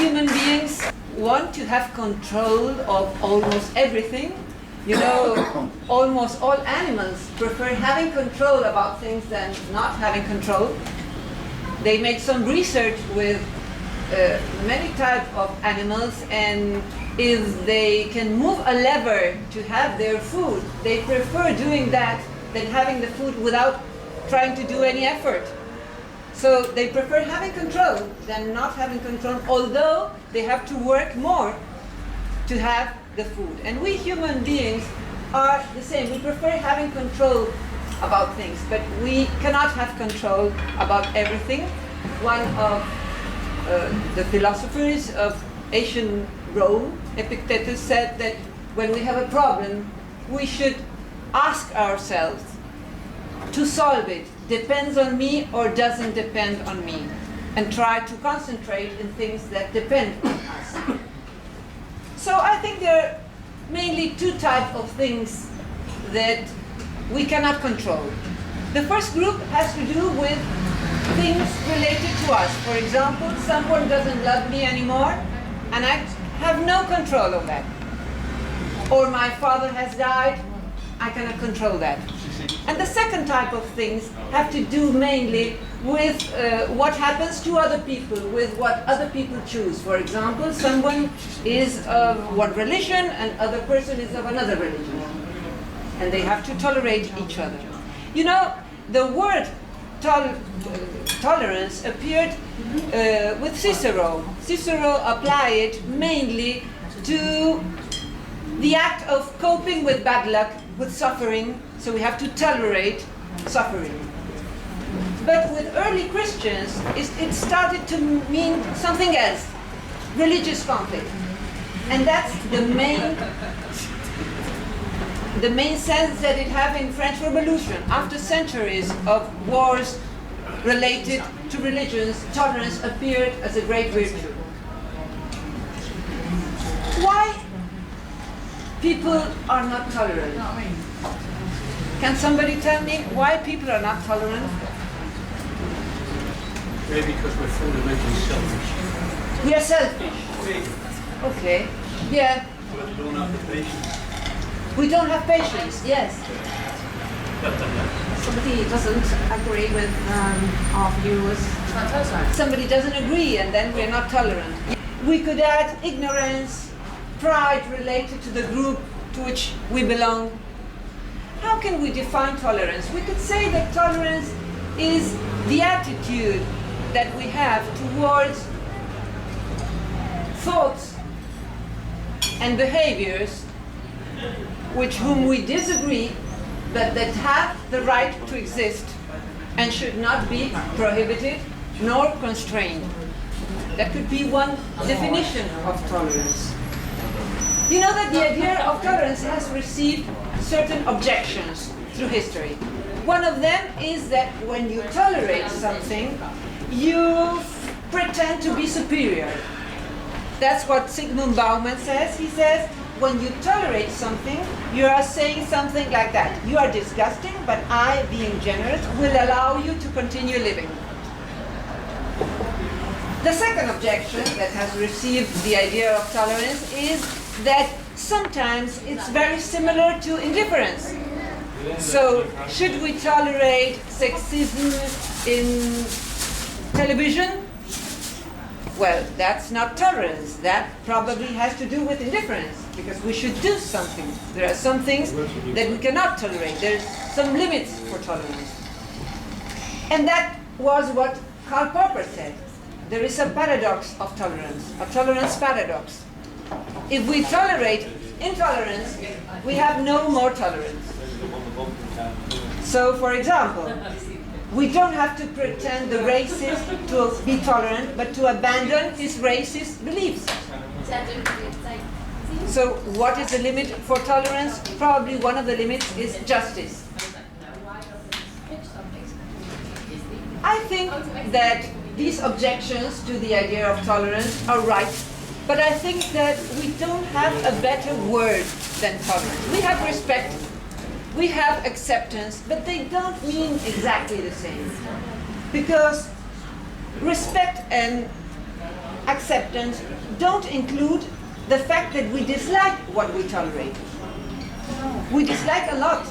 human beings want to have control of almost everything. You know, almost all animals prefer having control about things than not having control. They made some research with many types of animals, and if they can move a lever to have their food, they prefer doing that than having the food without trying to do any effort. So they prefer having control than not having control, although they have to work more to have the food. And we human beings are the same. We prefer having control about things, but we cannot have control about everything. One of the philosophers of ancient Rome, Epictetus, said that when we have a problem, we should ask ourselves to solve it. Depends on me or doesn't depend on me, and try to concentrate in things that depend on us. So I think there are mainly two types of things that we cannot control. The first group has to do with things related to us. For example, someone doesn't love me anymore, and I have no control of that. Or my father has died, I cannot control that. And the second type of things have to do mainly with what happens to other people, with what other people choose. For example, someone is of one religion and other person is of another religion. And they have to tolerate each other. You know, the word tolerance appeared with Cicero. Cicero applied it mainly to the act of coping with bad luck, with suffering, so we have to tolerate suffering. But with early Christians, it started to mean something else, religious conflict. And that's the main sense that it had in French Revolution. After centuries of wars related to religions, tolerance appeared as a great virtue. Why people are not tolerant? Can somebody tell me why people are not tolerant? Maybe because we're fundamentally selfish. We are selfish. Okay. Yeah. But we don't have the patience. We don't have patience, yes. Somebody doesn't agree with our views. Somebody doesn't agree, and then we're not tolerant. We could add ignorance, pride related to the group to which we belong. How can we define tolerance? We could say that tolerance is the attitude that we have towards thoughts and behaviors with whom we disagree, but that have the right to exist and should not be prohibited nor constrained. That could be one definition of tolerance. You know that the idea of tolerance has received certain objections through history. One of them is that when you tolerate something, you pretend to be superior. That's what Zygmunt Bauman says. He says, when you tolerate something, you are saying something like that. You are disgusting, but I, being generous, will allow you to continue living. The second objection that has received the idea of tolerance is that sometimes it's very similar to indifference. So, should we tolerate sexism in television? Well, that's not tolerance. That probably has to do with indifference, because we should do something. There are some things that we cannot tolerate. There's some limits for tolerance. And that was what Karl Popper said. There is a paradox of tolerance, a tolerance paradox. If we tolerate intolerance, we have no more tolerance. So, for example, we don't have to pretend the racist to be tolerant, but to abandon his racist beliefs. So what is the limit for tolerance? Probably one of the limits is justice. I think that these objections to the idea of tolerance are right, but I think that we don't have a better word than tolerance. We have respect, we have acceptance, but they don't mean exactly the same. Because respect and acceptance don't include the fact that we dislike what we tolerate. We dislike a lot.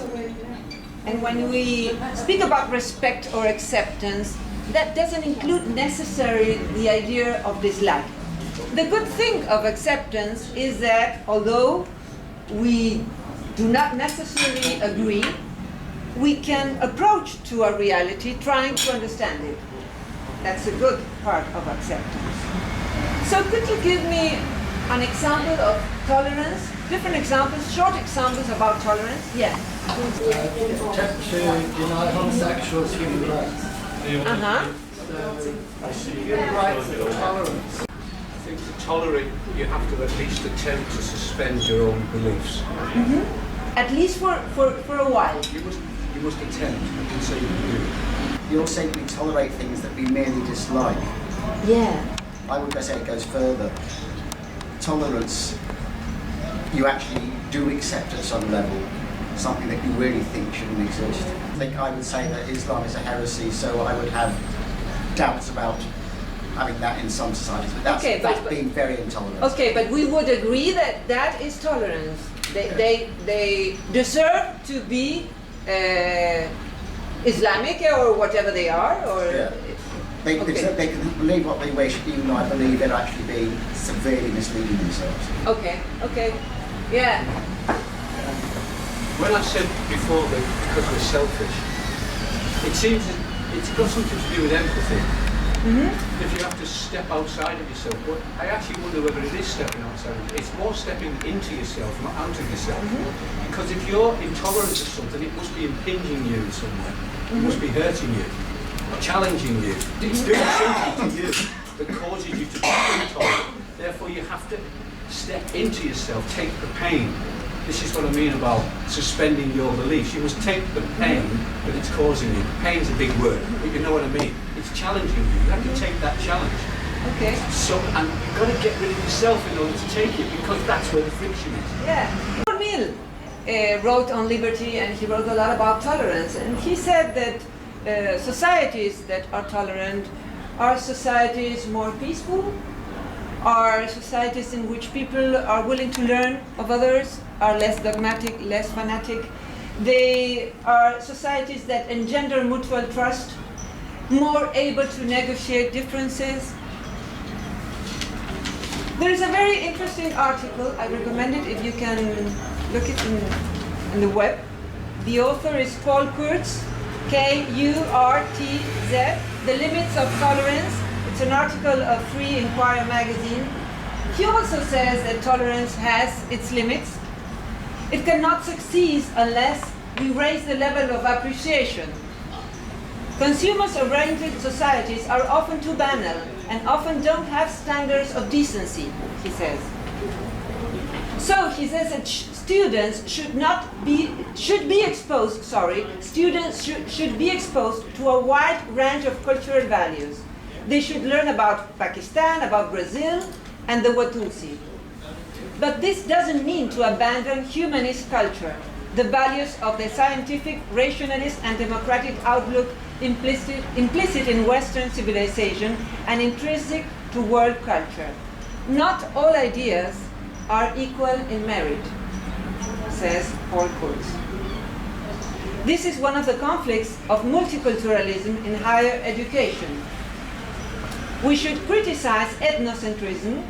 And when we speak about respect or acceptance, that doesn't include necessarily the idea of dislike. The good thing of acceptance is that although we do not necessarily agree, we can approach to our reality trying to understand it. That's a good part of acceptance. So could you give me an example of tolerance? Different examples, short examples about tolerance? Yeah. Attempt to deny homosexuals human rights. Uh-huh. So, human rights and tolerance. I think to tolerate, you have to at least attempt to suspend your own beliefs. Mm-hmm. At least for a while. You must attempt. I can say you do. You're saying we tolerate things that we merely dislike. Yeah. I would say it goes further. Tolerance, you actually do accept at some level something that you really think shouldn't exist. I think I would say that Islam is a heresy, so I would have doubts about having that in some societies. But that's, okay, that's being very intolerant. Okay, but we would agree that that is tolerance. They deserve to be Islamic or whatever they are, or. Yeah. They can believe what they wish, even though I believe they're actually being severely misleading themselves. Okay, okay, yeah. When I said before that because we're selfish, it seems that it's got something to do with empathy. Mm-hmm. If you have to step outside of yourself, but I actually wonder whether it is stepping outside of you. It's more stepping into yourself, not out of yourself. Mm-hmm. Because if you're intolerant of something, it must be impinging you in some way. It must be hurting you, challenging you. It's doing something to you that causes you to be intolerant. Therefore, you have to step into yourself, take the pain. This is what I mean about suspending your beliefs. You must take the pain that it's causing you. Pain's a big word, but you know what I mean. It's challenging you. You have to take that challenge. Okay. So, and you've got to get rid of yourself in order to take it, because that's where the friction is. Yeah. Paul Mill wrote on liberty, and he wrote a lot about tolerance. And he said that societies that are tolerant are societies more peaceful, are societies in which people are willing to learn of others, are less dogmatic, less fanatic. They are societies that engender mutual trust, more able to negotiate differences. There is a very interesting article, I recommend it if you can look it in the web. The author is Paul Kurtz, K-U-R-T-Z, The Limits of Tolerance. It's an article of Free Inquirer magazine. He also says that tolerance has its limits. It cannot succeed unless we raise the level of appreciation. Consumers-oriented societies are often too banal and often don't have standards of decency, he says. So he says that students should be exposed to a wide range of cultural values. They should learn about Pakistan, about Brazil, and the Watusi. But this doesn't mean to abandon humanist culture, the values of the scientific, rationalist, and democratic outlook implicit in Western civilization and intrinsic to world culture. Not all ideas are equal in merit, says Paul Kurtz. This is one of the conflicts of multiculturalism in higher education. We should criticize ethnocentrism,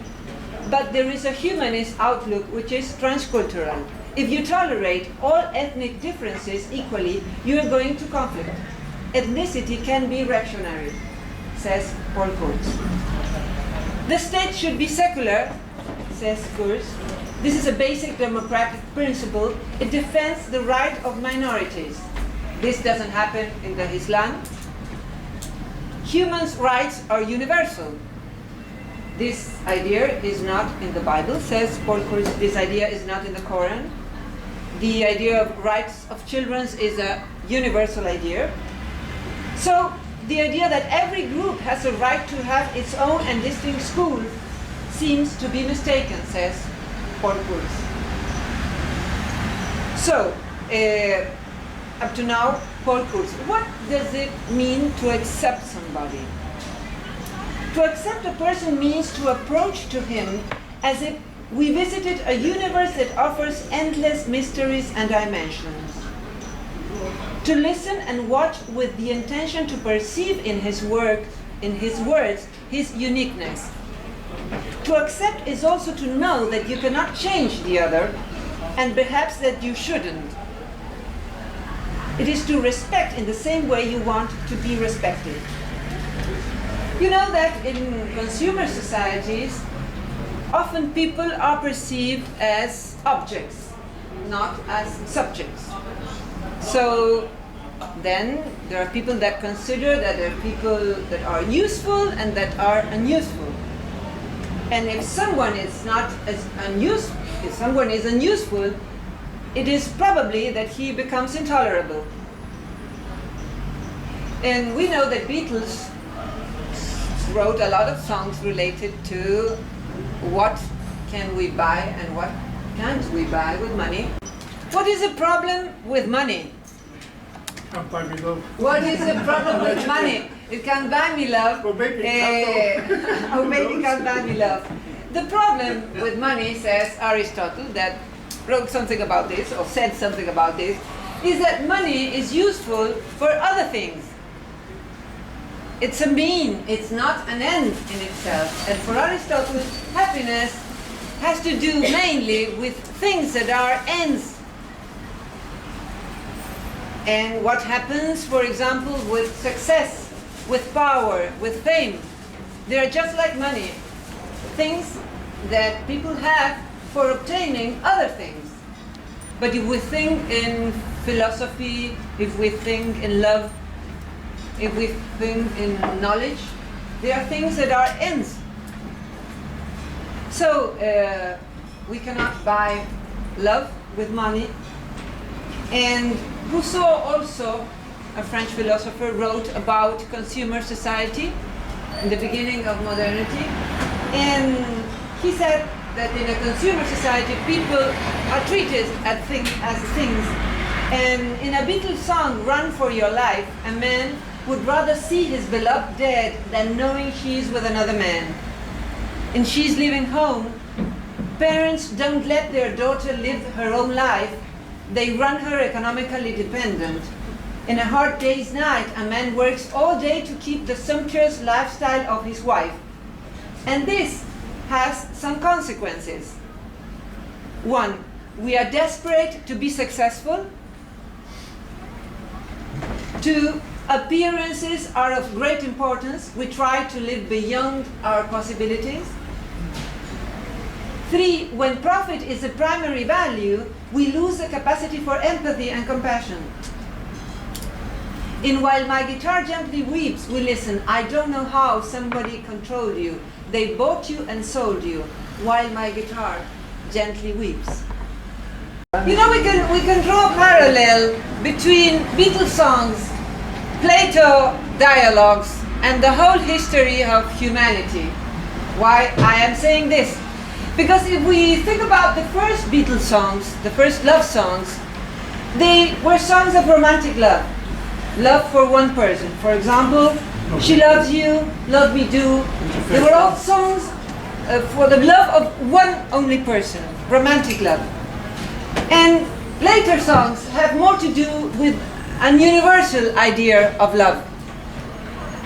but there is a humanist outlook which is transcultural. If you tolerate all ethnic differences equally, you are going to conflict. Ethnicity can be reactionary, says Paul Kurtz. The state should be secular, says Kurtz. This is a basic democratic principle. It defends the right of minorities. This doesn't happen in the Islam. Human rights are universal. This idea is not in the Bible, says Paul Kurtz. This idea is not in the Quran. The idea of rights of children is a universal idea. So the idea that every group has a right to have its own and distinct school seems to be mistaken, says Paul Kurtz. So, up to now, Paul Kurtz, what does it mean to accept somebody? To accept a person means to approach to him as if we visited a universe that offers endless mysteries and dimensions. To listen and watch with the intention to perceive in his words, his uniqueness. To accept is also to know that you cannot change the other, and perhaps that you shouldn't. It is to respect in the same way you want to be respected. You know that in consumer societies, often people are perceived as objects, not as subjects. So then there are people that consider that there are people that are useful and that are unuseful. And if someone is not as unuseful, if someone is unuseful, it is probably that he becomes intolerable. And we know that Beatles wrote a lot of songs related to what can we buy and what can't we buy with money. What is the problem with money? Can't buy me love. What is the problem with money? It can't buy me love. Or maybe it can't. Or maybe it can't buy me love. The problem with money, says Aristotle, that wrote something about this, or said something about this, is that money is useful for other things. It's a mean, it's not an end in itself. And for Aristotle, happiness has to do mainly with things that are ends. And what happens, for example, with success, with power, with fame, they are just like money. Things that people have for obtaining other things. But if we think in philosophy, if we think in love, if we think in knowledge, there are things that are ends. So we cannot buy love with money. And Rousseau also, a French philosopher, wrote about consumer society in the beginning of modernity. And he said that in a consumer society, people are treated as things. And in a Beatles song, Run for Your Life, a man would rather see his beloved dead than knowing she's with another man. And she's leaving home. Parents don't let their daughter live her own life. They run her economically dependent. In a hard day's night, a man works all day to keep the sumptuous lifestyle of his wife. And this has some consequences. One, we are desperate to be successful. Two, appearances are of great importance. We try to live beyond our possibilities. Three, when profit is the primary value, we lose the capacity for empathy and compassion. In While My Guitar Gently Weeps, we listen, I don't know how somebody controlled you. They bought you and sold you, while my guitar gently weeps. You know, we can draw a parallel between Beatles songs, Plato dialogues, and the whole history of humanity. Why I am saying this? Because if we think about the first Beatles songs, the first love songs, they were songs of romantic love. Love for one person. For example, She Loves You, Love Me Do. They were all songs for the love of one only person, romantic love. And later songs have more to do with an universal idea of love.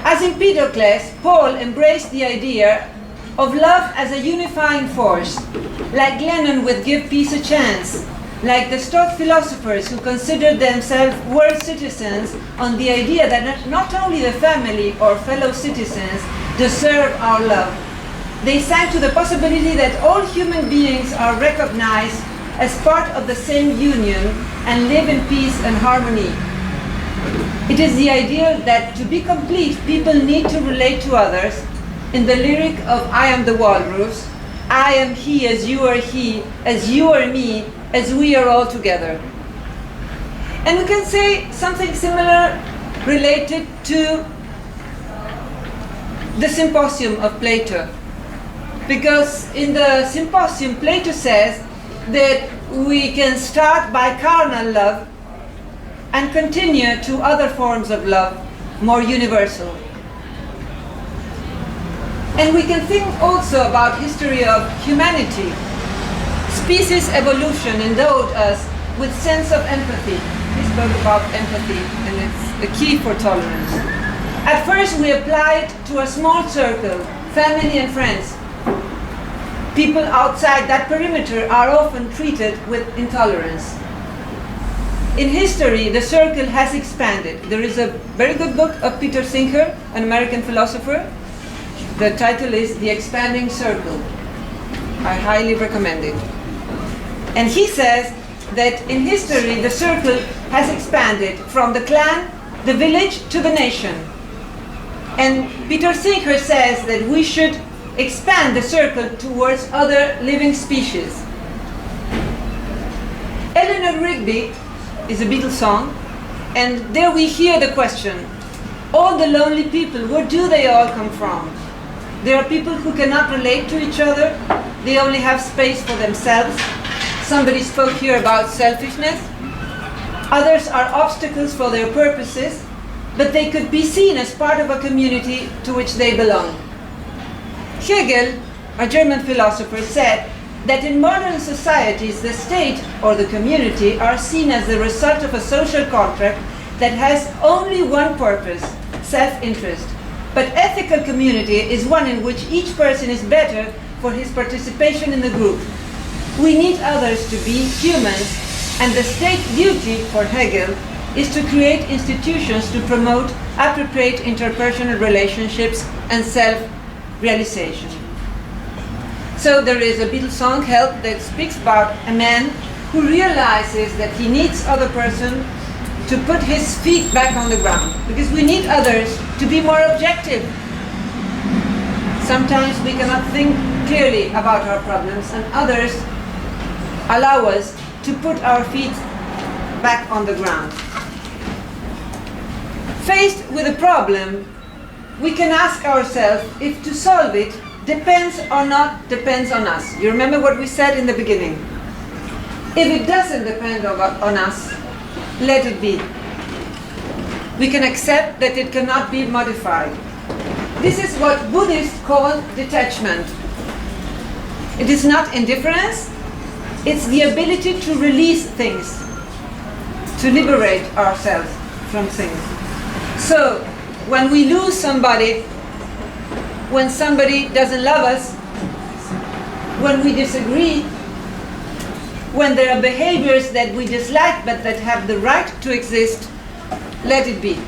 As in Empedocles, Paul embraced the idea of love as a unifying force, like Lennon with Give Peace a Chance, like the Stoic philosophers who considered themselves world citizens on the idea that not only the family or fellow citizens deserve our love. They sang to the possibility that all human beings are recognized as part of the same union and live in peace and harmony. It is the idea that to be complete, people need to relate to others. In the lyric of I Am the Walrus, I am he as you are he, as you are me, as we are all together. And we can say something similar related to the Symposium of Plato. Because in the Symposium, Plato says that we can start by carnal love and continue to other forms of love, more universal. And we can think also about history of humanity. Species evolution endowed us with sense of empathy. He spoke about empathy, and it's the key for tolerance. At first we applied to a small circle, family and friends. People outside that perimeter are often treated with intolerance. In history, the circle has expanded. There is a very good book of Peter Singer, an American philosopher. The title is The Expanding Circle. I highly recommend it. And he says that in history, the circle has expanded from the clan, the village, to the nation. And Peter Singer says that we should expand the circle towards other living species. Eleanor Rigby is a Beatles song, and there we hear the question, all the lonely people, where do they all come from? There are people who cannot relate to each other, they only have space for themselves. Somebody spoke here about selfishness. Others are obstacles for their purposes, but they could be seen as part of a community to which they belong. Hegel, a German philosopher, said that in modern societies the state or the community are seen as the result of a social contract that has only one purpose, self-interest. But ethical community is one in which each person is better for his participation in the group. We need others to be humans, and the state duty for Hegel is to create institutions to promote appropriate interpersonal relationships and self-realization. So there is a Beatles song, Help, that speaks about a man who realizes that he needs other person to put his feet back on the ground, because we need others to be more objective. Sometimes we cannot think clearly about our problems, and others allow us to put our feet back on the ground. Faced with a problem, we can ask ourselves if to solve it depends or not depends on us. You remember what we said in the beginning. If it doesn't depend on us, let it be. We can accept that it cannot be modified. This is what Buddhists call detachment. It is not indifference, it's the ability to release things, to liberate ourselves from things. So, when we lose somebody, when somebody doesn't love us, when we disagree, when there are behaviors that we dislike but that have the right to exist, let it be.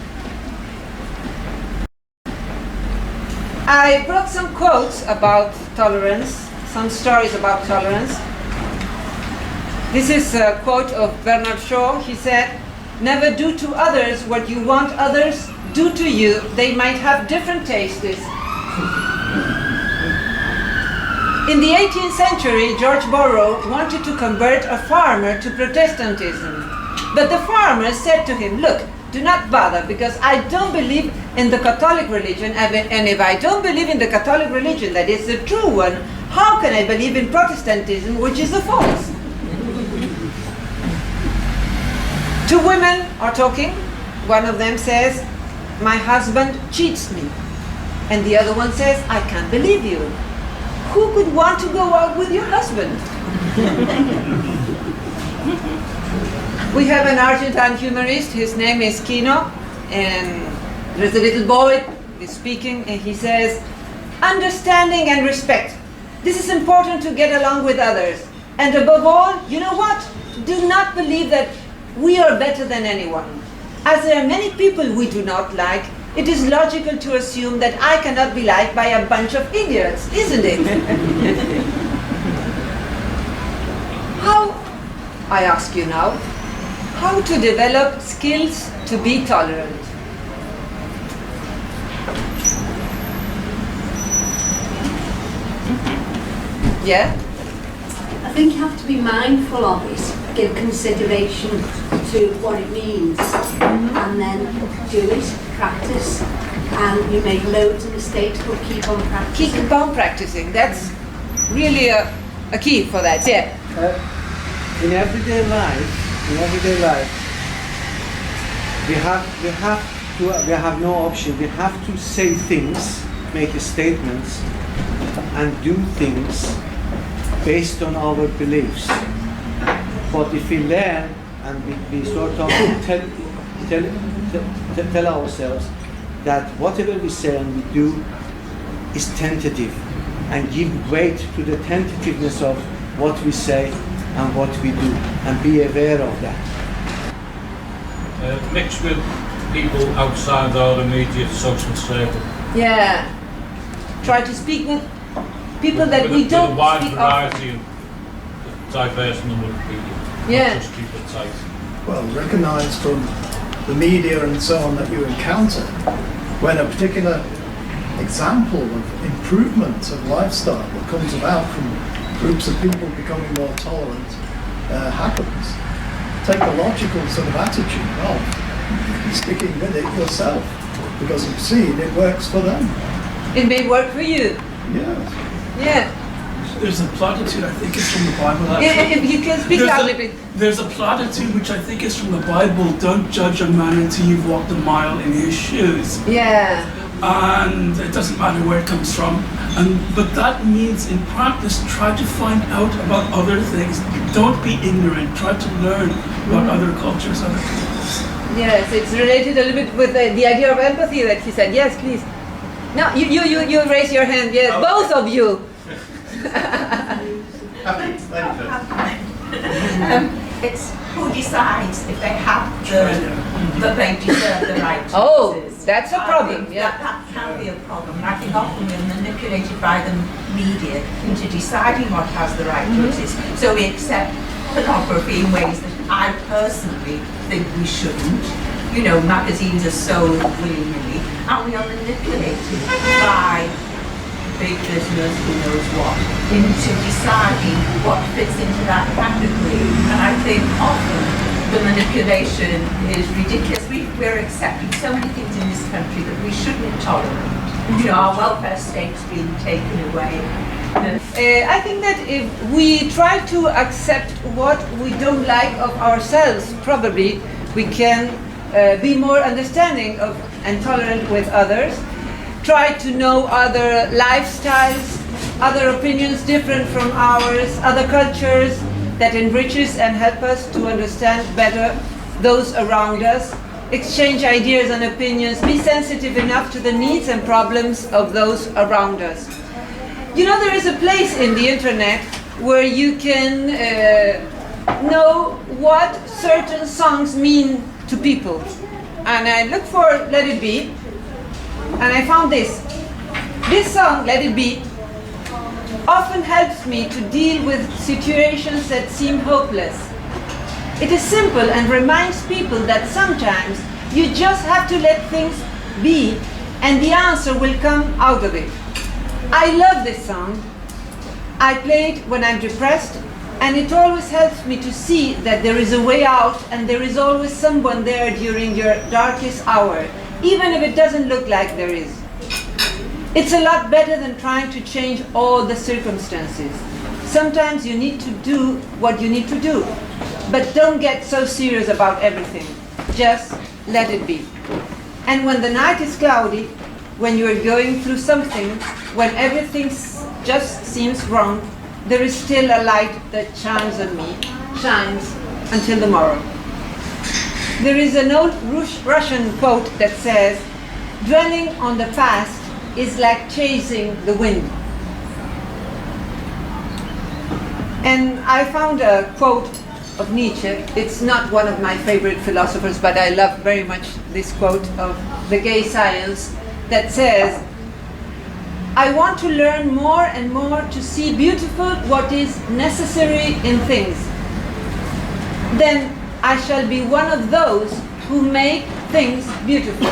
I brought some quotes about tolerance, some stories about tolerance. This is a quote of Bernard Shaw. He said, "Never do to others what you want others do to you. They might have different tastes." In the 18th century, George Borrow wanted to convert a farmer to Protestantism. But the farmer said to him, "Look, do not bother, because I don't believe in the Catholic religion, and if I don't believe in the Catholic religion, that is the true one, how can I believe in Protestantism, which is the false?" Two women are talking. One of them says, "My husband cheats me." And the other one says, "I can't believe you. Who could want to go out with your husband?" We have an Argentine humorist, his name is Kino, and there's a little boy, he's speaking, and he says, "Understanding and respect. This is important to get along with others. And above all, you know what? Do not believe that we are better than anyone. As there are many people we do not like, it is logical to assume that I cannot be liked by a bunch of idiots, isn't it?" How, I ask you now, how to develop skills to be tolerant? Yeah? I think you have to be mindful of it, give consideration to what it means, and then do it, practice, and you make loads of mistakes, but keep on practicing. Keep on practicing. That's really a key for that. Yeah. In everyday life, we have no option. We have to say things make statements and do things based on our beliefs. But if we learn and we sort of tell ourselves that whatever we say and we do is tentative, and give weight to the tentativeness of what we say and what we do, and be aware of that. Mix with people outside our immediate social circle. Yeah. Try to speak with people that we don't with a wide speak variety of. of diverse number of people. Yeah. Not just keep it tight. Well, recognise from the media and so on that you encounter when a particular example of improvement of lifestyle that comes about from groups of people becoming more tolerant happens. Take the logical sort of attitude of sticking with it yourself, because you've seen it works for them. It may work for you. Yes. Yeah. There's a platitude, I think it's from the Bible actually. Yeah, if you can speak out a little bit. There's a platitude which I think is from the Bible: don't judge a man until you've walked a mile in his shoes. Yeah. And it doesn't matter where it comes from. But that means in practice, try to find out about other things. Don't be ignorant. Try to learn about other cultures, other peoples. Yes, it's related a little bit with the idea of empathy that he said. Yes, please. No, you raise your hand. Yes, okay. Both of you. It's who decides if they have that they deserve the right to exist. That's a problem. Yeah, that can be a problem. And I think often we're manipulated by the media into deciding what has the right to exist. So we accept pornography in ways that I personally think we shouldn't. You know, magazines are sold willy-nilly, and we are manipulated by big business, who knows what, into deciding what fits into that category. And I think often the manipulation is ridiculous. We're accepting so many things in this country that we shouldn't tolerate. You know, our welfare state's being taken away. I think that if we try to accept what we don't like of ourselves, probably we can be more understanding of and tolerant with others. Try to know other lifestyles, other opinions different from ours, other cultures that enriches and help us to understand better those around us. Exchange ideas and opinions, be sensitive enough to the needs and problems of those around us. You know, there is a place in the internet where you can know what certain songs mean to people. And I looked for Let It Be, and I found this. This song, Let It Be, often helps me to deal with situations that seem hopeless. It is simple and reminds people that sometimes you just have to let things be and the answer will come out of it. I love this song. I play it when I'm depressed, and it always helps me to see that there is a way out and there is always someone there during your darkest hour, even if it doesn't look like there is. It's a lot better than trying to change all the circumstances. Sometimes you need to do what you need to do, but don't get so serious about everything. Just let it be. And when the night is cloudy, when you are going through something, when everything just seems wrong, there is still a light that shines on me, shines until the morrow. There is an old Russian quote that says, dwelling on the past is like chasing the wind. And I found a quote of Nietzsche. It's not one of my favorite philosophers, but I love very much this quote of The Gay Science that says, I want to learn more and more to see beautiful what is necessary in things. Then I shall be one of those who make things beautiful.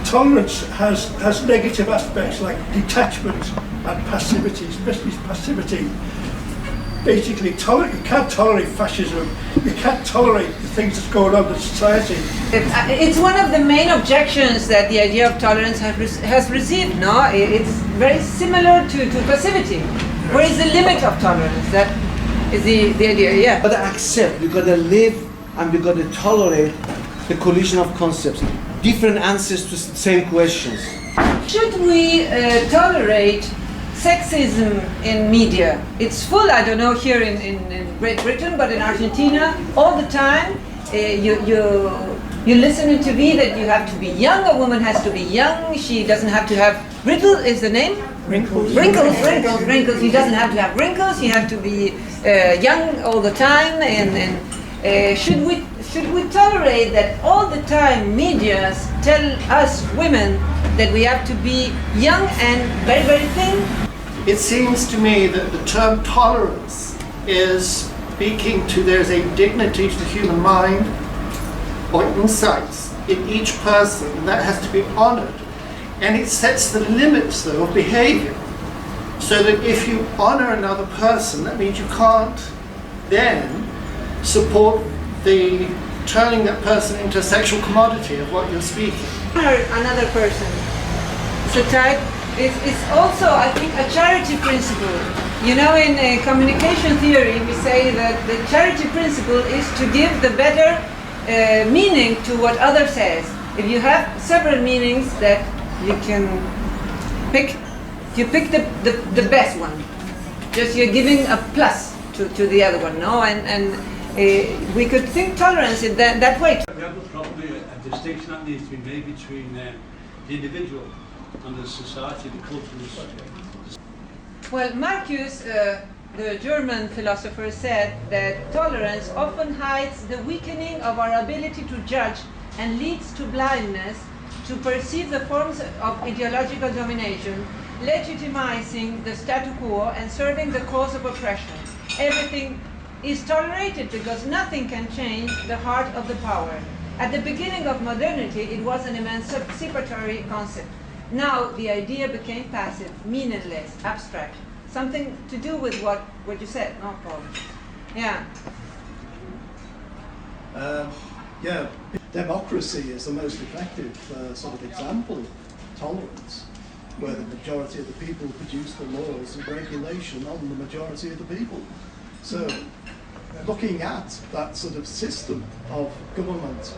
Tolerance has negative aspects like detachment and passivity, especially passivity. Basically, you can't tolerate fascism, you can't tolerate the things that's going on in society. It's one of the main objections that the idea of tolerance has received, no? It's very similar to passivity. Where is the limit of tolerance? That is the idea, yeah. You've got to accept, you've got to live, and you've got to tolerate the collision of concepts. different answers to the same questions. Should we tolerate sexism in media? It's full, I don't know, here in Great Britain, but in Argentina, all the time, you listen in TV that you have to be young, a woman has to be young, she doesn't have to have, wrinkles is the name? Wrinkles. Wrinkles. He doesn't have to have wrinkles, you have to be young all the time, and should we tolerate that all the time medias tell us women that we have to be young and very, very thin? It seems to me that the term tolerance is speaking to there's a dignity to the human mind or insights in each person that has to be honored. And it sets the limits, though, of behavior. So that if you honor another person, that means you can't then support the turning that person into a sexual commodity of what you're speaking. Honor another person. It's also, I think, a charity principle. You know, in communication theory, we say that the charity principle is to give the better meaning to what other says. If you have several meanings that you can pick, you pick the best one. Just you're giving a plus to the other one, no? And we could think tolerance in that way. We have probably a distinction that needs to be made between the individual and the society, the culture. Well, Marcuse, the German philosopher, said that tolerance often hides the weakening of our ability to judge and leads to blindness to perceive the forms of ideological domination, legitimizing the statu quo and serving the cause of oppression. Everything is tolerated because nothing can change the heart of the power. At the beginning of modernity, it was an emancipatory concept. Now the idea became passive, meaningless, abstract. Something to do with what you said, no, Paul? Yeah. Yeah, democracy is the most effective sort of example of tolerance, where the majority of the people produce the laws and regulation on the majority of the people. So, looking at that sort of system of government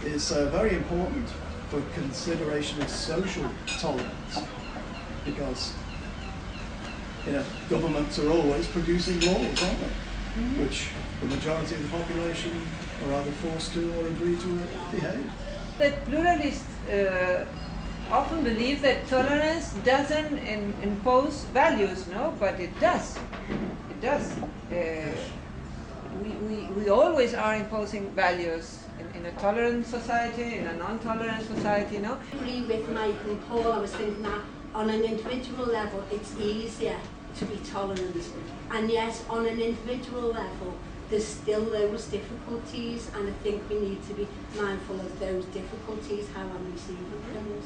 is very important for consideration of social tolerance, because governments are always producing laws, aren't they? Which the majority of the population are either forced to or agree to behave. The pluralists often believe that tolerance doesn't impose values, no, but it does. It does. We always are imposing values in a tolerant society, in a non-tolerant society, no? I agree with Mike and Paul. I was thinking that on an individual level, it's easier to be tolerant, and yet on an individual level, there's still those difficulties, and I think we need to be mindful of those difficulties, how I'm receiving things.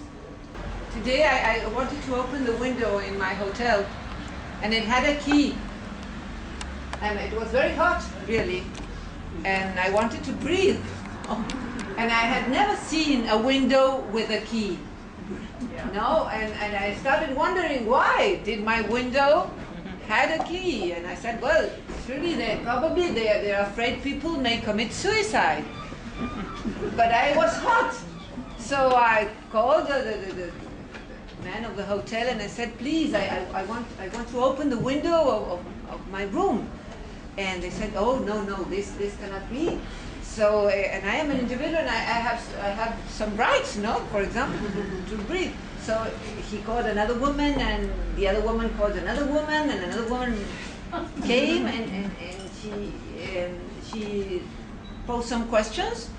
Today I wanted to open the window in my hotel, and it had a key, and it was very hot, really, and I wanted to breathe, and I had never seen a window with a key. No, and I started wondering, why did my window had a key? And I said, well, surely they're afraid people may commit suicide. But I was hot, so I called the man of the hotel and I said, please, I want to open the window of my room. And they said, oh no, this cannot be. So, and I am an individual, and I have some rights, no? For example, to breathe. So he called another woman, and the other woman called another woman, and another woman came, and she posed some questions.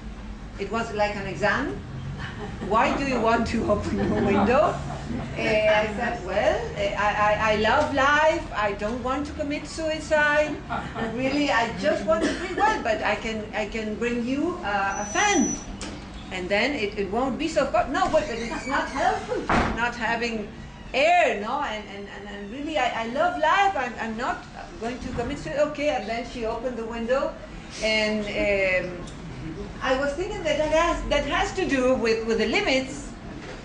It was like an exam. Why do you want to open your window? I said, well, I love life. I don't want to commit suicide. Really, I just want to breathe well, but I can bring you a fan. And then it won't be so hot. No, but it's not helpful not having air, no? And really, I love life. I'm not going to commit suicide. Okay, and then she opened the window, and I was thinking that has to do with the limits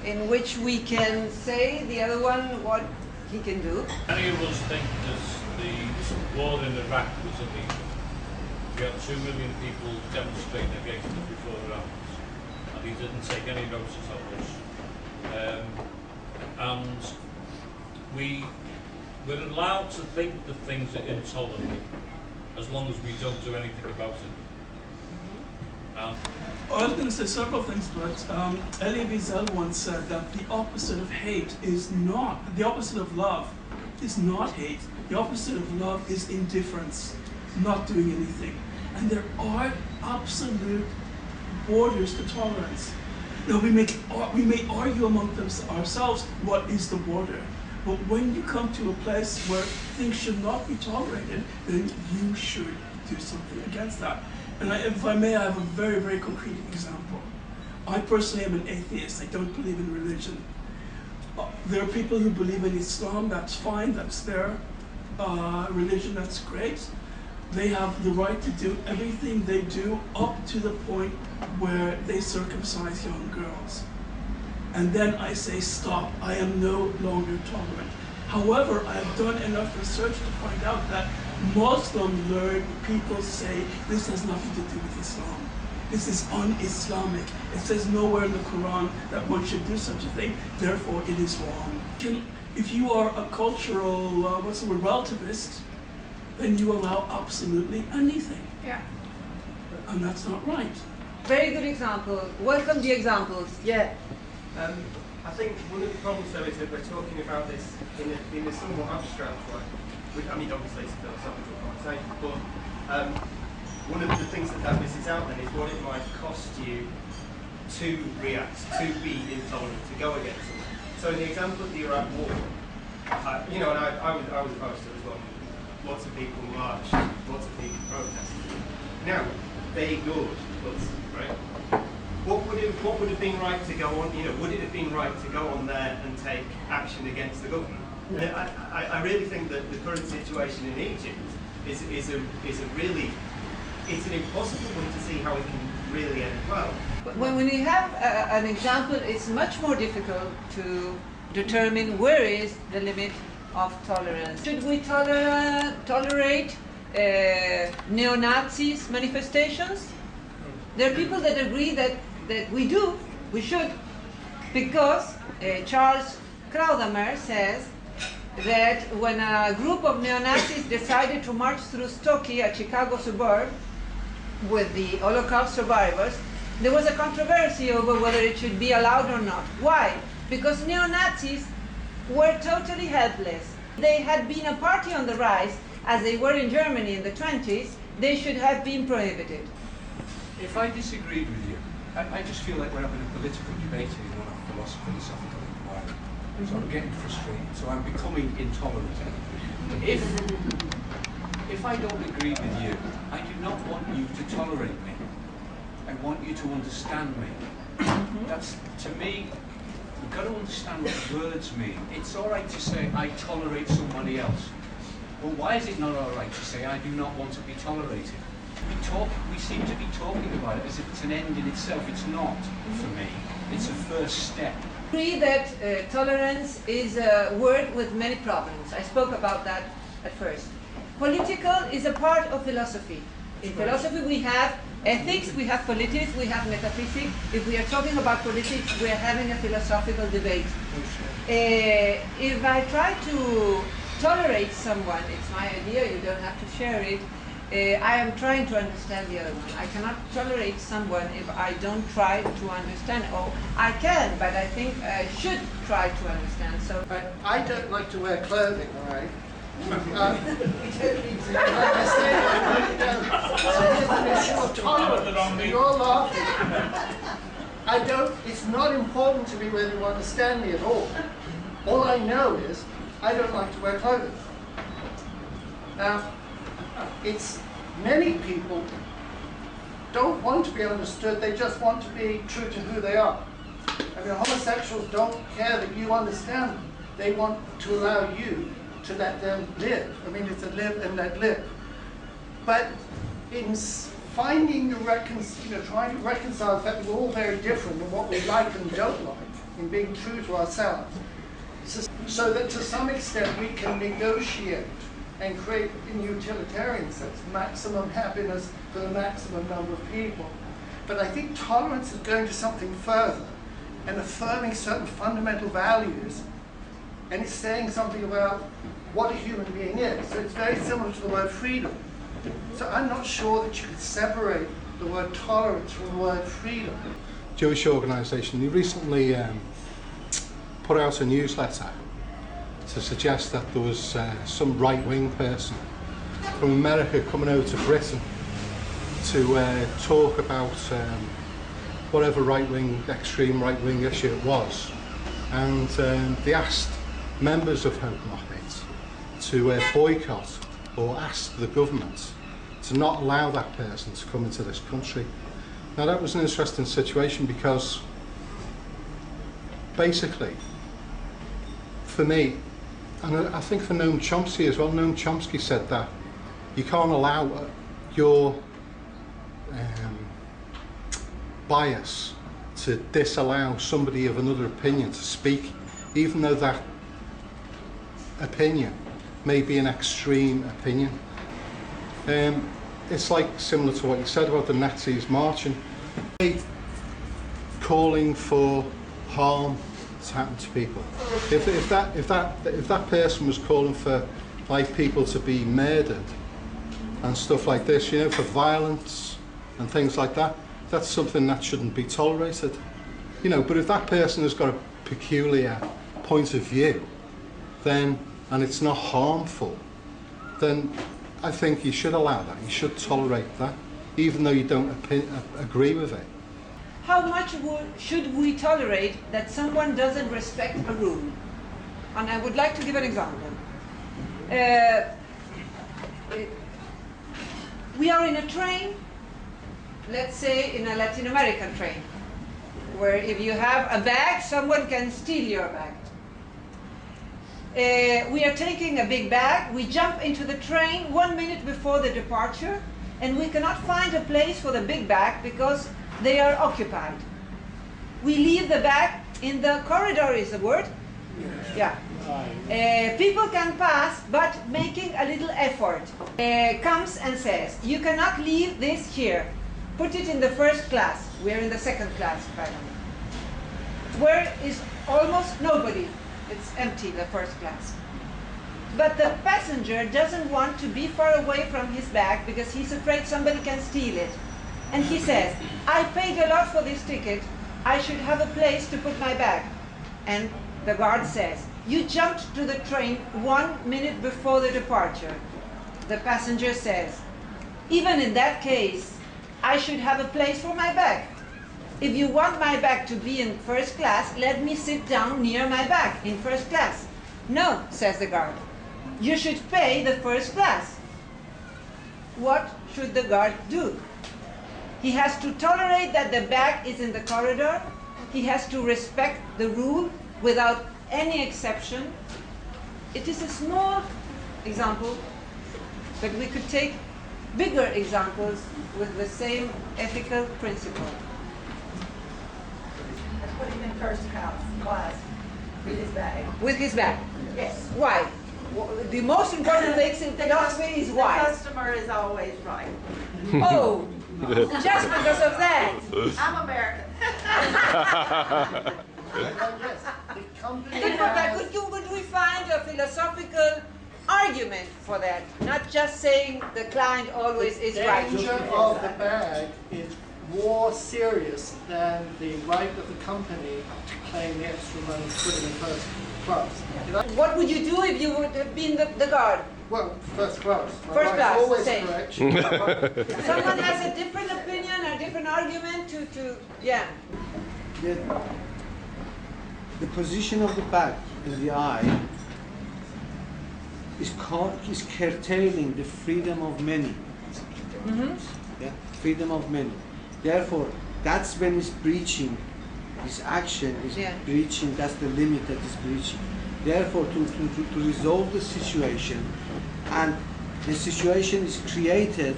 in which we can say the other one what he can do. Many of us think that the war in Iraq was illegal. We had 2 million people demonstrating against it before their eyes. and he didn't take any notice of us. And we're allowed to think that things are intolerable as long as we don't do anything about it. I was going to say several things, but Elie Wiesel once said that the opposite of hate is not, the opposite of love is not hate. The opposite of love is indifference, not doing anything. And there are absolute borders to tolerance. Now we may argue among ourselves what is the border, but when you come to a place where things should not be tolerated, then you should do something against that. And if I may, I have a very, very concrete example. I personally am an atheist. I don't believe in religion. There are people who believe in Islam. That's fine. That's their religion. That's great. They have the right to do everything they do up to the point where they circumcise young girls. And then I say, stop. I am no longer tolerant. However, I have done enough research to find out that Muslim learned people say this has nothing to do with Islam. This is un-Islamic. It says nowhere in the Quran that one should do such a thing, therefore it is wrong. If you are a cultural, relativist, then you allow absolutely anything. Yeah. And that's not right. Very good example. Welcome the examples. Yeah. I think one of the problems though is that we're talking about this in a somewhat abstract way. I mean, obviously it's a philosophical conversation, but one of the things that misses out then is what it might cost you to react, to be intolerant, to go against it. So in the example of the Iraq War, and I was opposed to it as well. Lots of people marched, lots of people protested. Now, they ignored us, right? What would have been right to go on? Would it have been right to go on there and take action against the government? I really think that the current situation in Egypt is an impossible one to see how it can really end well. When you have an example, it's much more difficult to determine where is the limit of tolerance. Should we tolerate neo-Nazis manifestations? There are people that agree that we should, because Charles Krauthammer says that when a group of neo-Nazis decided to march through Stokey, a Chicago suburb, with the Holocaust survivors, there was a controversy over whether it should be allowed or not. Why? Because neo-Nazis were totally helpless. They had been a party on the rise, as they were in Germany in the 20s. They should have been prohibited. If I disagreed with you, I just feel like we're having a political debate here, not a philosophical inquiry. So I'm getting frustrated, so I'm becoming intolerant. If I don't agree with you, I do not want you to tolerate me. I want you to understand me. That's, to me, you've got to understand what words mean. It's all right to say, I tolerate somebody else. Well, why is it not all right to say, I do not want to be tolerated? We seem to be talking about it as if it's an end in itself. It's not, for me. It's a first step. I agree that tolerance is a word with many problems. I spoke about that at first. Political is a part of philosophy. In philosophy we have ethics, we have politics, we have metaphysics. If we are talking about politics, we are having a philosophical debate. If I try to tolerate someone, it's my idea, you don't have to share it, I am trying to understand the other one. I cannot tolerate someone if I don't try to understand. Oh, I can, but I think I should try to understand. So I don't like to wear clothing, all right? You're laughing. It's not important to me whether you understand me at all. All I know is I don't like to wear clothing. Now, many people don't want to be understood, they just want to be true to who they are. I mean, homosexuals don't care that you understand them. They want to allow you to let them live. I mean, it's a live and let live. But in finding trying to reconcile the fact that we're all very different in what we like and don't like, in being true to ourselves, so that to some extent we can negotiate and create, in utilitarian sense, maximum happiness for the maximum number of people. But I think tolerance is going to something further and affirming certain fundamental values, and it's saying something about what a human being is. So it's very similar to the word freedom. So I'm not sure that you could separate the word tolerance from the word freedom. Jewish organisation, they recently put out a newsletter to suggest that there was some right-wing person from America coming over to Britain to talk about whatever right-wing, extreme right-wing issue it was, and they asked members of Hope Mohammed to boycott or ask the government to not allow that person to come into this country. Now that was an interesting situation because basically, for me, and I think for Noam Chomsky as well, Noam Chomsky said that you can't allow your bias to disallow somebody of another opinion to speak, even though that opinion may be an extreme opinion. It's like similar to what you said about the Nazis marching, calling for harm to happen to people. If that person was calling for like people to be murdered and stuff like this, you know, for violence and things like that, that's something that shouldn't be tolerated. You know, but if that person has got a peculiar point of view, then, and it's not harmful, then I think you should allow that. You should tolerate that, even though you don't agree with it. How much should we tolerate that someone doesn't respect a rule? And I would like to give an example. We are in a train, let's say in a Latin American train, where if you have a bag, someone can steal your bag. We are taking a big bag, we jump into the train 1 minute before the departure, and we cannot find a place for the big bag because they are occupied. We leave the bag in the corridor, is the word? Yeah. People can pass, but making a little effort. Comes and says, you cannot leave this here. Put it in the first class. We're in the second class, by the way. Where is almost nobody. It's empty, the first class. But the passenger doesn't want to be far away from his bag because he's afraid somebody can steal it. And he says, I paid a lot for this ticket. I should have a place to put my bag. And the guard says, you jumped to the train 1 minute before the departure. The passenger says, even in that case, I should have a place for my bag. If you want my bag to be in first class, let me sit down near my bag in first class. No, says the guard. You should pay the first class. What should the guard do? He has to tolerate that the bag is in the corridor. He has to respect the rule without any exception. It is a small example, but we could take bigger examples with the same ethical principle. Let's put him in first class with his bag. With his bag? Yes. Why? The most important thing in philosophy is why. The customer is always right. Oh, just because of that. I'm American. Could we find a philosophical argument for that? Not just saying the client always is right. The danger of the bag is more serious than the right of the company to claim the extra money to put it in first class. What would you do if you would have been the guard? Well, first class. First class, always same. correct. Someone has a different opinion, a different argument yeah. The position of the back in the eye is curtailing the freedom of many. Mm-hmm. Yeah, freedom of many. Therefore, that's when it's breaching. This action is breaching. That's the limit that is breaching. Therefore, to resolve the situation, and the situation is created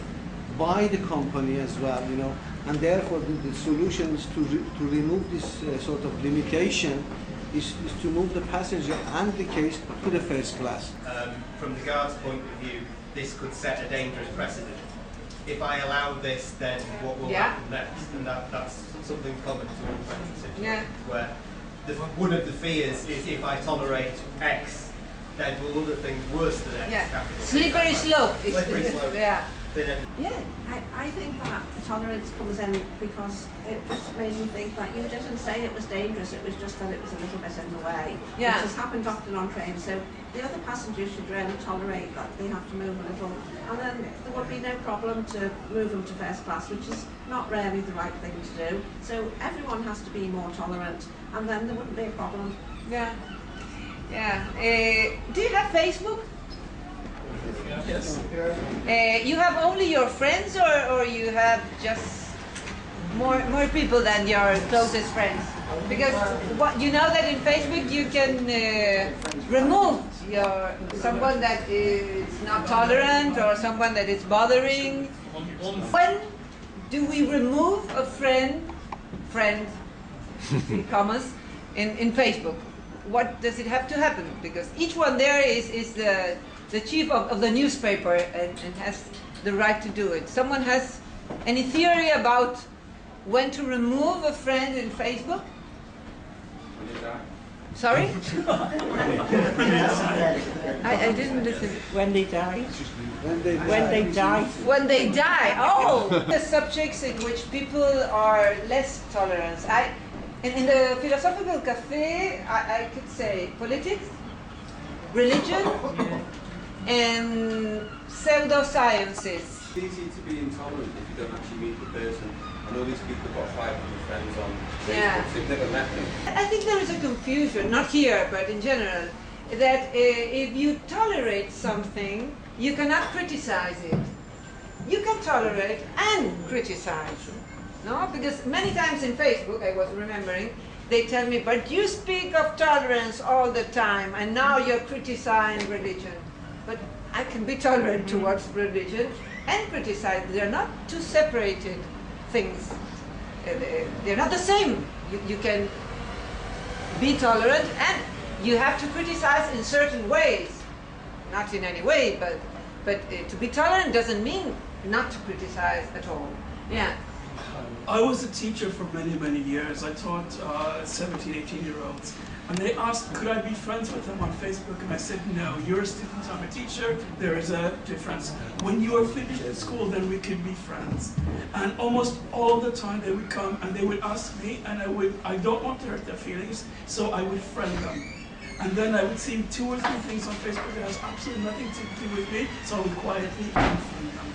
by the company as well, you know, and therefore the solution is to remove this sort of limitation. Is to move the passenger and the case to the first class. From the guard's point of view, this could set a dangerous precedent if I allow this, then what will Yeah. happen next? And that's something common to all kinds of situations, Yeah. where one of the fears is if I tolerate X, then will other things worse than X Yeah. happen? Slippery slope. Slippery slope. Yeah. Yeah, I think that tolerance comes in because it just made me think that you didn't say it was dangerous, it was just that it was a little bit in the way. Yeah. Which has happened often on trains, so the other passengers should really tolerate that they have to move a little, and then there would be no problem to move them to first class, which is not really the right thing to do. So everyone has to be more tolerant, and then there wouldn't be a problem. Yeah. Yeah. Do you have Facebook? Yes. You have only your friends, or you have just more people than your closest friends? Because what you know that in Facebook you can remove someone that is not tolerant or someone that is bothering. When do we remove a friend in commas in Facebook? What does it have to happen? Because each one there is the chief of the newspaper and has the right to do it. Someone has any theory about when to remove a friend in Facebook? When you die. Sorry? I didn't listen. When they die. When they die. When they die. Oh! The subjects in which people are less tolerant. In the philosophical café, I could say politics, religion, and pseudosciences. It's easy to be intolerant if you don't actually meet the person. I know these people have got 500 friends on Facebook, Yeah. they've never met them. I think there is a confusion, not here, but in general, that if you tolerate something, you cannot criticize it. You can tolerate and criticize. No, because many times in Facebook, I was remembering, they tell me, but you speak of tolerance all the time, and now you're criticizing religion. But I can be tolerant towards religion and criticize. They're not two separated things. They're not the same. You can be tolerant and you have to criticize in certain ways. Not in any way, but to be tolerant doesn't mean not to criticize at all. Yeah. I was a teacher for many, many years. I taught 17, 18-year-olds. And they asked, could I be friends with them on Facebook? And I said, no, you're a student, I'm a teacher. There is a difference. When you are finished at school, then we can be friends. And almost all the time they would come and they would ask me, and I don't want to hurt their feelings, so I would friend them. And then I would see 2 or 3 things on Facebook that has absolutely nothing to do with me, so I would quietly unfriend them.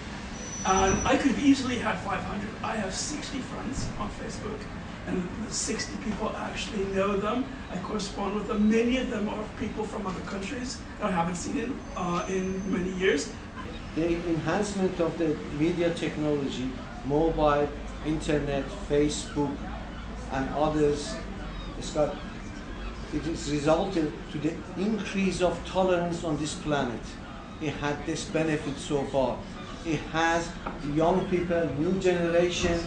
And I could easily have 500. I have 60 friends on Facebook, and the 60 people actually know them. I correspond with them. Many of them are people from other countries that I haven't seen in many years. The enhancement of the media technology, mobile, internet, Facebook, and others, it has resulted to the increase of tolerance on this planet. It had this benefit so far. It has young people, new generation,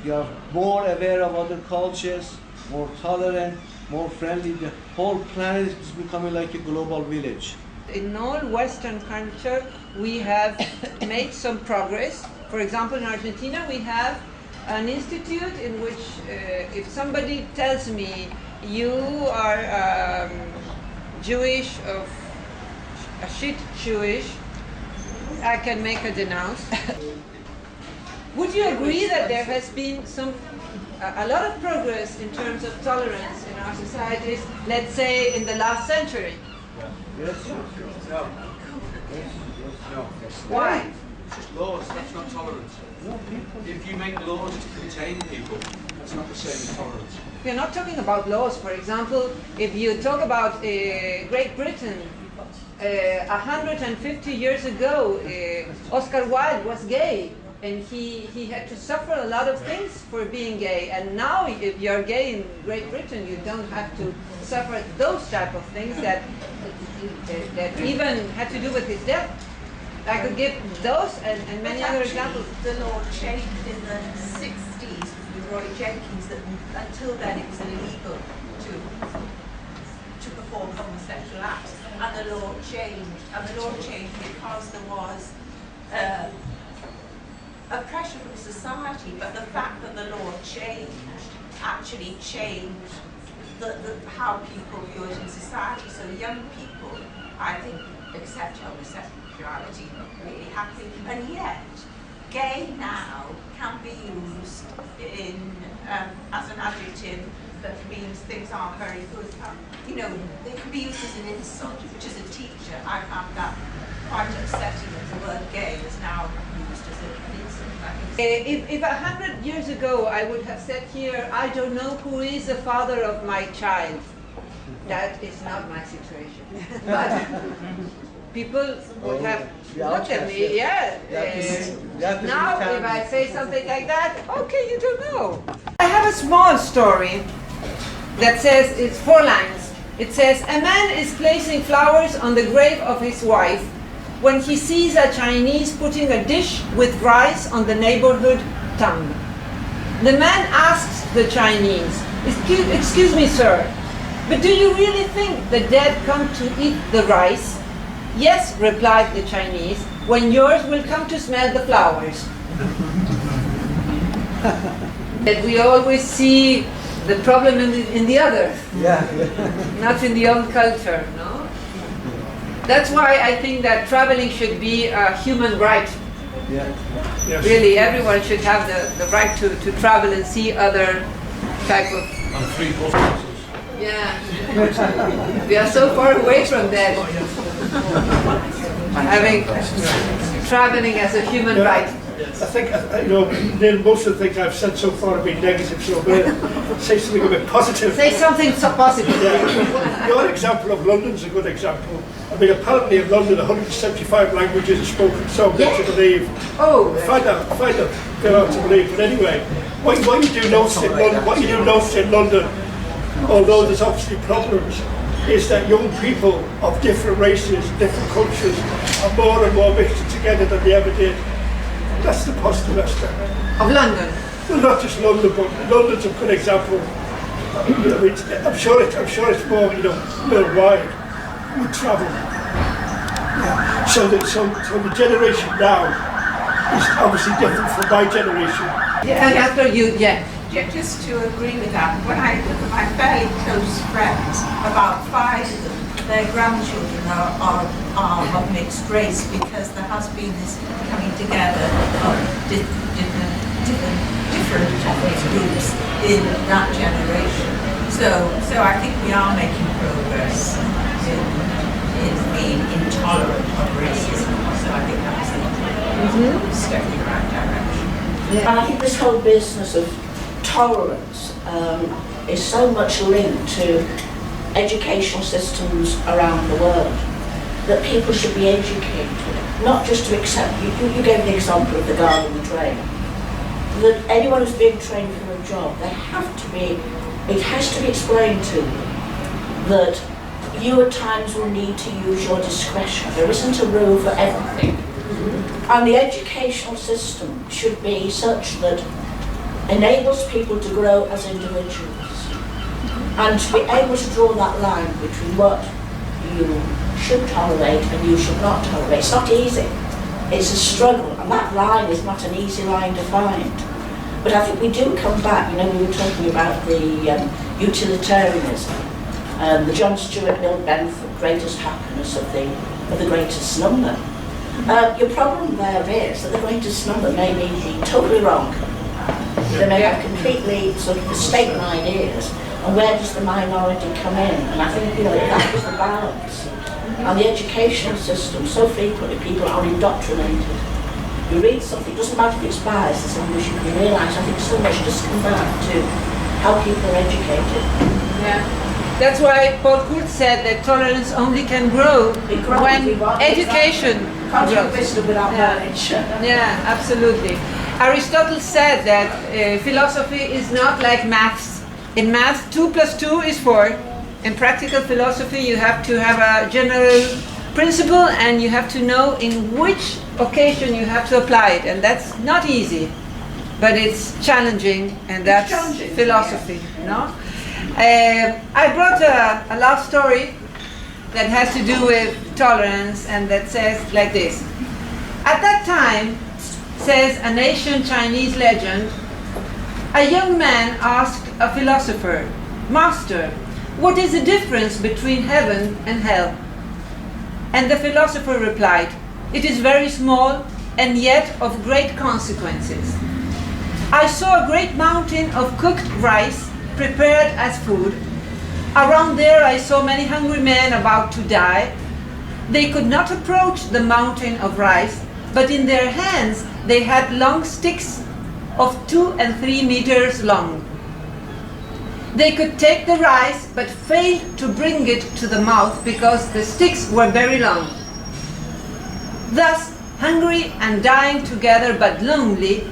you are more aware of other cultures, more tolerant, more friendly. The whole planet is becoming like a global village. In all Western culture, we have made some progress. For example, in Argentina, we have an institute in which if somebody tells me you are Jewish, of a shit Jewish, I can make a denounce. Would you agree that there has been a lot of progress in terms of tolerance in our societies, let's say in the last century? Yes. No. No. Why? It's just laws, that's not tolerance. If you make laws to contain people, that's not the same as tolerance. We're not talking about laws. For example, if you talk about Great Britain, 150 years ago, Oscar Wilde was gay, and he had to suffer a lot of things for being gay. And now, if you're gay in Great Britain, you don't have to suffer those type of things that even had to do with his death. I could give those and many other examples. The law changed in the 60s with Roy Jenkins that until then it was illegal to perform homosexual acts, and the law changed. And the law changed because there was a pressure from society, but the fact that the law changed actually changed how people view it in society. So young people, I think, accept homosexuality really happily, and yet gay now can be used in as an adjective that means things aren't very good. You know, they can be used as an insult, which as a teacher I found that quite upsetting that the word gay is now used as an insult. If 100 years ago I would have said here, I don't know who is the father of my child, that is not my situation. But people would have looked at me, now if I say something like that, okay, you don't know. I have a small story that says, it's 4 lines. It says, a man is placing flowers on the grave of his wife when he sees a Chinese putting a dish with rice on the neighborhood tongue. The man asks the Chinese, excuse me, sir, but do you really think the dead come to eat the rice? Yes, replied the Chinese, when yours will come to smell the flowers. That we always see the problem in the other, not in the own culture, no? That's why I think that traveling should be a human right. Yes. Really, everyone should have the right to travel and see other type of... And free bus passes. Yeah. We are so far away from that. Having traveling as a human right. I think, Neil, most of the things I've said so far have been negative, so I'm going to say something a bit positive. Say something so positive. Yeah. Your example of London's a good example. I mean, apparently in London, 175 languages are spoken, so good to believe. Oh. Find out, go out to believe. But anyway, what you do notice in London, although there's obviously problems, is that young people of different races, different cultures, are more and more mixed together than they ever did. That's the positive aspect. Of London? Well, not just London, but London's a good example. I mean, I'm sure it's more, worldwide with travel. Yeah. So the generation now is obviously different from my generation. Yeah, and after you, Just to agree with that, when I look at my fairly close friends, about 5 of them, their grandchildren are of mixed race because there has been this coming together of different ethnic groups in that generation. So I think we are making progress in being intolerant of racism. So I think that's a step in the right direction. Yeah. And I think this whole business of tolerance is so much linked to educational systems around the world that people should be educated, not just to accept. You gave the example of the guy on the train. That anyone who's being trained for a job, it has to be explained to you that you at times will need to use your discretion. There isn't a rule for everything. And the educational system should be such that enables people to grow as individuals and to be able to draw that line between what you should tolerate and you should not tolerate. It's not easy. It's a struggle, and that line is not an easy line to find. But I think we do come back, we were talking about the utilitarianism, the John Stuart Mill Bentham, greatest happiness of the greatest number. Your problem there is that the greatest number may be totally wrong. They may have completely sort of mistaken ideas, and where does the minority come in? And I think that is the balance. And the educational system, so frequently people are indoctrinated. You read something, it doesn't matter if it's biased, as long as you can realise, I think so much just come back to how people are educated. Yeah. That's why Paul Kurt said that tolerance only can grow when education grows. Wisdom without knowledge. Yeah, absolutely. Aristotle said that philosophy is not like maths. In math, 2 + 2 is 4. In practical philosophy, you have to have a general principle and you have to know in which occasion you have to apply it. And that's not easy, but it's challenging, and that's philosophy. Yeah. No? I brought a love story that has to do with tolerance, and that says like this. At that time, says an ancient Chinese legend, a young man asked a philosopher, "Master, what is the difference between heaven and hell?" And the philosopher replied, "It is very small and yet of great consequences. I saw a great mountain of cooked rice prepared as food. Around there I saw many hungry men about to die. They could not approach the mountain of rice, but in their hands they had long sticks of 2 and 3 meters long. They could take the rice, but failed to bring it to the mouth because the sticks were very long. Thus, hungry and dying together but lonely,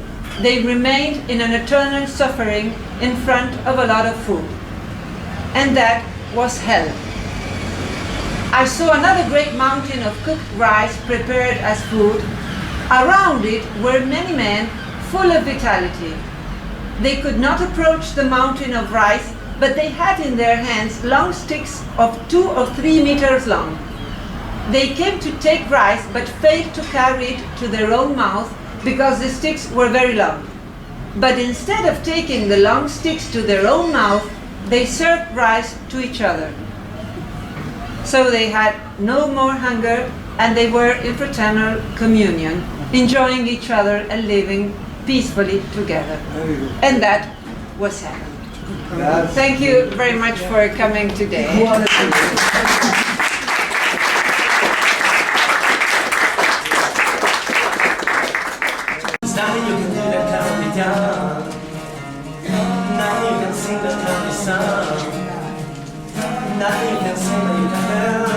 they remained in an eternal suffering in front of a lot of food. And that was hell. I saw another great mountain of cooked rice prepared as food. Around it were many men full of vitality. They could not approach the mountain of rice, but they had in their hands long sticks of 2 or 3 meters long. They came to take rice, but failed to carry it to their own mouth because the sticks were very long. But instead of taking the long sticks to their own mouth, they served rice to each other. So they had no more hunger, and they were in fraternal communion, enjoying each other and living peacefully together. And that was heaven. Thank you very much for coming today. There's nothing you can do that can't be done. Nothing you can sing that can't be sung. Nothing you can sing that you can